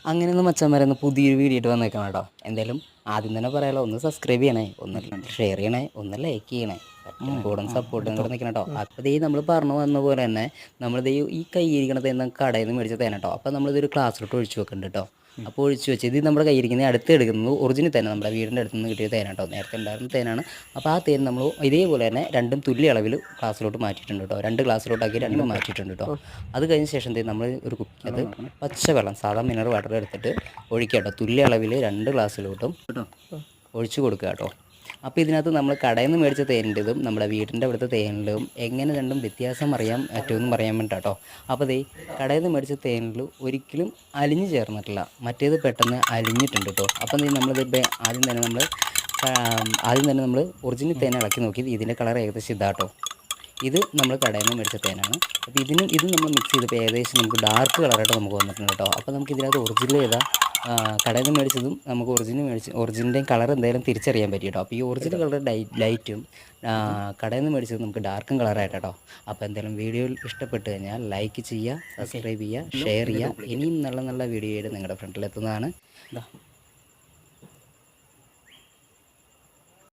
അങ്ങനെയൊന്നും മച്ചന്മാരെ ഒന്ന് പുതിയൊരു വീഡിയോ ആയിട്ട് വന്നേക്കണം കേട്ടോ. എന്തായാലും ആദ്യം തന്നെ പറയാലോ, ഒന്ന് സബ്സ്ക്രൈബ് ചെയ്യണേ, ഒന്ന് ഷെയർ ചെയ്യണേ, ഒന്ന് ലൈക്ക് ചെയ്യണേ, കൂടെ സപ്പോർട്ടും കൂടെ നിൽക്കണം കേട്ടോ. അപ്പോൾ നമ്മൾ പറഞ്ഞു വന്ന പോലെ തന്നെ നമ്മളിത് ഈ കയ്യിരിക്കണ തേൻ കടയിൽ നിന്ന് മേടിച്ച തേൻ കേട്ടോ. അപ്പോൾ നമ്മളിതൊരു ഗ്ലാസ്സിലോട്ട് ഒഴിച്ച് വെക്കുന്നുണ്ട് കേട്ടോ. അപ്പോൾ ഒഴിച്ച് വെച്ച് ഇത് നമ്മുടെ കയ്യിരിക്കുന്ന അടുത്ത് എടുക്കുന്നത് ഒറിജിനൽ തേനാണ്, നമ്മുടെ വീടിൻ്റെ അടുത്ത് നിന്ന് കിട്ടിയ തേനാണ് കേട്ടോ. നേരത്തെ ഉണ്ടായിരുന്ന തേനാണ്. അപ്പോൾ ആ തേൻ നമ്മൾ ഇതേപോലെ തന്നെ രണ്ടും തുല്യ അളവിൽ ഗ്ലാസ്സിലോട്ട് മാറ്റിയിട്ടുണ്ട് കേട്ടോ. 2 ഗ്ലാസ്സിലോട്ടാക്കി രണ്ടും മാറ്റിയിട്ടുണ്ട് കേട്ടോ. അത് കഴിഞ്ഞ ശേഷം നമ്മൾ ഒരു കുപ്പിക്കകത്ത് പച്ചവെള്ളം സാധാ മിനറൽ വാട്ടർ എടുത്തിട്ട് ഒഴിക്കുക കേട്ടോ. തുല്യ അളവിൽ 2 ഗ്ലാസ്സിലോട്ടും ഒഴിച്ചു കൊടുക്കുക കേട്ടോ. അപ്പോൾ ഇതിനകത്ത് നമ്മൾ കടയിൽ നിന്ന് മേടിച്ച തേനിൻ്റെതും നമ്മുടെ വീടിൻ്റെ അവിടുത്തെ തേനിലും എങ്ങനെ രണ്ടും വ്യത്യാസം അറിയാം മറ്റൊന്നും പറയാൻ വേണ്ടി കേട്ടോ. അപ്പോൾ കടയിൽ നിന്ന് മേടിച്ച തേനിൽ ഒരിക്കലും അലിഞ്ഞു ചേർന്നിട്ടില്ല, മറ്റേത് പെട്ടെന്ന് അലിഞ്ഞിട്ടുണ്ട് കേട്ടോ. അപ്പം നമ്മളിത് ആദ്യം തന്നെ നമ്മൾ ഒറിജിനൽ തേൻ ഇളക്കി നോക്കി. ഇതിൻ്റെ കളർ ഏകദേശം ഇതാട്ടോ. ഇത് നമ്മൾ കടയിൽ നിന്ന് മേടിച്ച തേനാണ്. അപ്പോൾ ഇത് നമ്മൾ മിക്സ് ചെയ്തപ്പോൾ ഏകദേശം നമുക്ക് ഡാർക്ക് കളറായിട്ട് നമുക്ക് വന്നിട്ടുണ്ട് കേട്ടോ. അപ്പോൾ നമുക്ക് ഇതിനകത്ത് ഒറിജിനൽ ഏതാ കടയിൽ നിന്ന് മേടിച്ചതും നമുക്ക് ഒറിജിനലിൻ്റെയും കളർ എന്തായാലും തിരിച്ചറിയാൻ പറ്റും കേട്ടോ. അപ്പോൾ ഈ ഒറിജിനൽ കളർ ലൈറ്റും കടയിൽ നിന്ന് മേടിച്ചത് നമുക്ക് ഡാർക്കും കളറായിട്ട് കേട്ടോ. അപ്പോൾ എന്തായാലും വീഡിയോ ഇഷ്ടപ്പെട്ട് കഴിഞ്ഞാൽ ലൈക്ക് ചെയ്യുക, സബ്സ്ക്രൈബ് ചെയ്യുക, ഷെയർ ചെയ്യുക. ഇനിയും നല്ല നല്ല വീഡിയോ ആയിട്ട് നിങ്ങളുടെ ഫ്രണ്ടിലെത്തുന്നതാണ്.